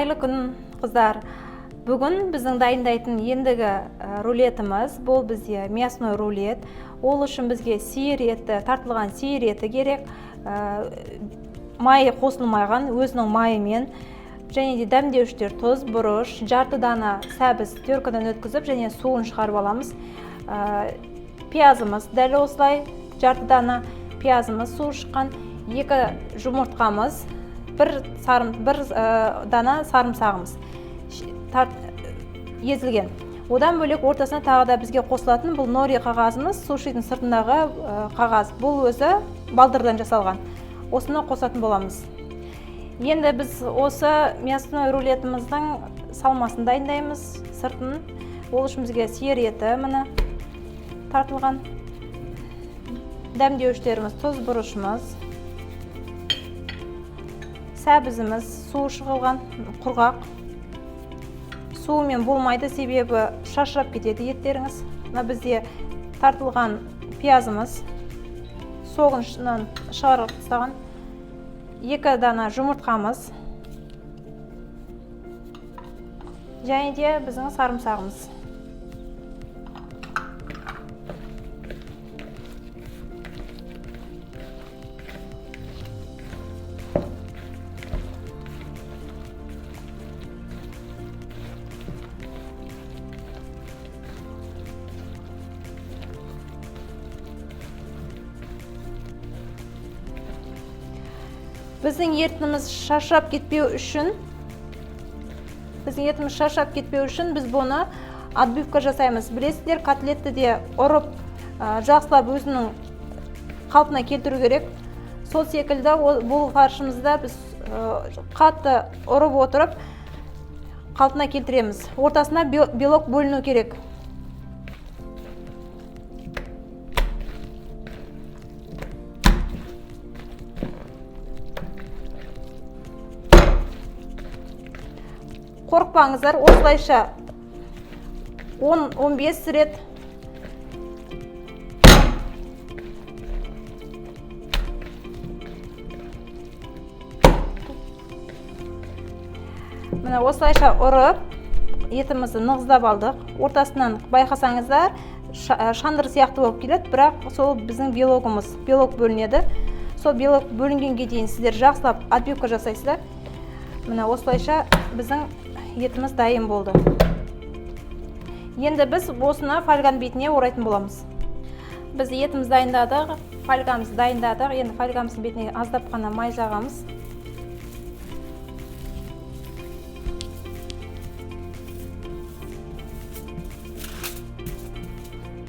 Қайырлы күн, қыздар. Бүгін біздің дайындайтын ендігі рулетіміз, бұл бізде мясной рулет. Ол үшін бізге сиыр еті, тартылған сиыр еті керек. Майы қосылмаған, өзінің майымен. Және де дәмдеуіштер тұз, бұрыш, жарты дана сәбіз теркадан өткізіп, және суын шығарып аламыз. Пиязымыз дәл осылай, жарты дана пиязымыз суы шыққан, 2 жұмыртқамыз, бір дана сарымсағымыз езілген. Одан бөлек ортасына тағы да бізге қосылатын бұл нори қағазымыз, сушидің сыртындағы қағаз. Бұл өзі балдырдан жасалған. Осыны қосатын боламыз. Енді біз осы мясной рулетіміздің салмасын дайындаймыз, сыртын. Ол үшін бізге сиыр еті міне тартылған. Дәмдеуіштеріміз, тұз, бұрышымыз, сәбізіміз, суы шығылған, құрғақ. Суымен болмайды, себебі шашырап кетеді еттеріңіз. Мына бізде тартылған пиязымыз, соғыншынан шығарып тастаған, 2 дана жұмыртқамыз, және де біздің сарымсағымыз. Біздің етіміз шашырап кетпеу үшін, біз бұны отбивка жасаймыз. Білесіздер, котлетті де ұрып, жақсылап өзінің қалпына келтіру керек. Сол секілді бұл фаршымызда біз қатты ұрып отырып, қалпына келтіреміз. Ортасына белок бөліну керек. Қорықпаңыздар, осылайша 10-15 рет міне осылайша ұрып, етімізді нығыздап алдық. Ортасынан байқасаңыздар, шандыр сияқты болып келеді, бірақ сол біздің белогымыз, белок бөлінеді. Сол белок бөлінгенге дейін сіздер жақсылап отбивка жасайсыздар. Міне осылайша біздің етіміз дайын болды. Енді біз осыны фольганың бетіне орайтын боламыз. Біз етіміз дайындадық, фольгамызды дайындадық. Енді фольгамыздың бетіне аздап қана май жағамыз.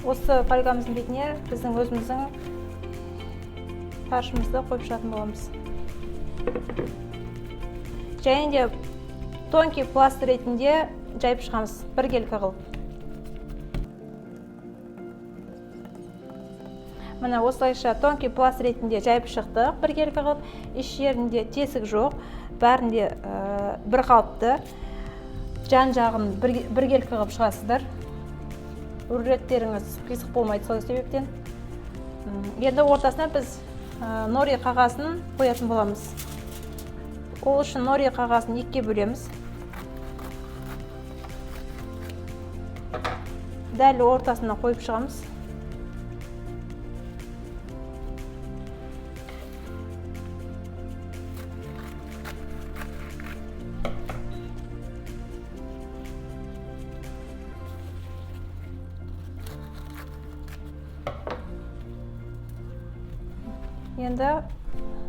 Осы фольгамыздың бетіне біздің өзіміздің фаршымызды қойып шығатын боламыз. Және де тонкий пласт ретінде жайып шығамыз, біркелкі қылып. Міне осылайша тонкий пласт ретінде жайып шықтық, біркелкі қылып. Еш жерінде тесік жоқ, бәрінде бір қалыпты. Жан жағын біркелкі қылып шығасыздар. Рулеттеріңіз қисық болмайды сол себептен. Енді ортасына біз нори қағазын қоятын боламыз. Ол үшін нори қағазын 2-ге бөлеміз. Дәл ортасына қойып шығамыз. Енді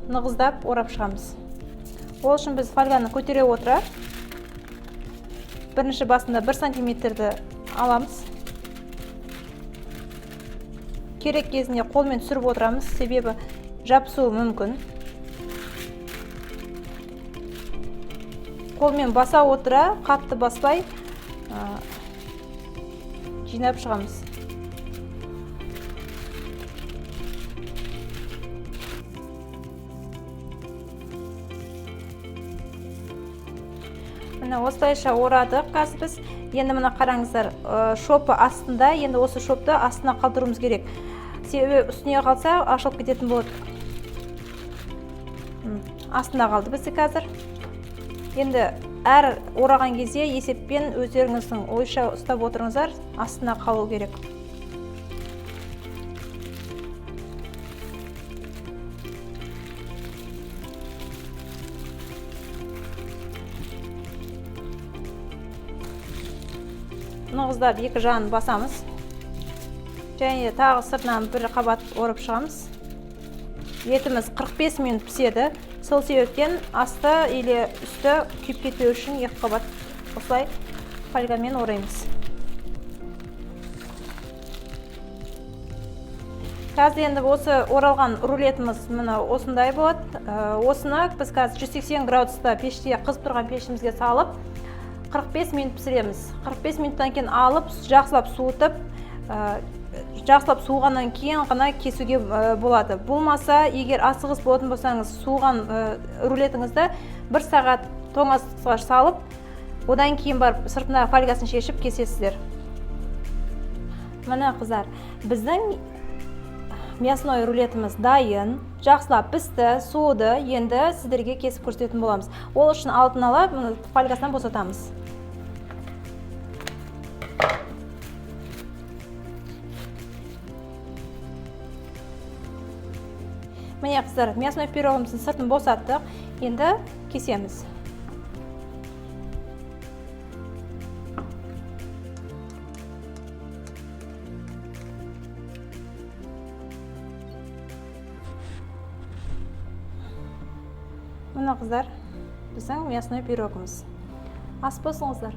нығыздап орап шығамыз. Ол үшін біз фольганы көтере отыра, бірінші басында 1 сантиметрді аламыз. Керек кезінде қолмен түсіріп отырамыз, себебі жабысуы мүмкін. Қолмен баса отыра, қатты баспай, жинап шығамыз. Міне осылайша орадық қазір біз. Енді мына қараңыздар, шопы астында, енді осы шопты астына қалдыруымыз керек. Себебі үстіне қалса ашылып кететін болады. Астында қалды бізде қазір. Енді әр ораған кезде есеппен өздеріңіздің ойша ұстап отырыңыздар, астына қалу керек. Нығыздап екі жағын басамыз. Және тағы сыртынан бір қабат орып шығамыз. Етіміз 45 минут піседі. Сол себептен асты или үсті күйіп кетпеу үшін екі қабат осылай фольгамен ораймыз. Қазір енді осы оралған рулетіміз міне осындай болады. Осыны біз қазір 180 градуста пеште, қызып тұрған пешімізге салып 45 минут пісіреміз. 45 минуттан кейін алып, жақсылап суытып, жақсылап суығаннан кейін ғана кесуге болады. Болмаса, егер асығыс болатын болсаңыз, суыған рулетіңізді 1 сағат тоңазытқышқа салып, одан кейін барып сыртына фольгасын шешіп кесесіздер. Міне қыздар, біздің мясной рулетіміз дайын, жақсылап пісті, суыды, енді сіздерге кесіп көрсететін боламыз. Ол үшін алдын ала фольгасынан босатамыз. Міне қыздар, мясной пирогымыздың сыртын босаттық, енді кесеміз. Міне қыздар, біздің мясной пирогымыз. Ас болсыңыздар.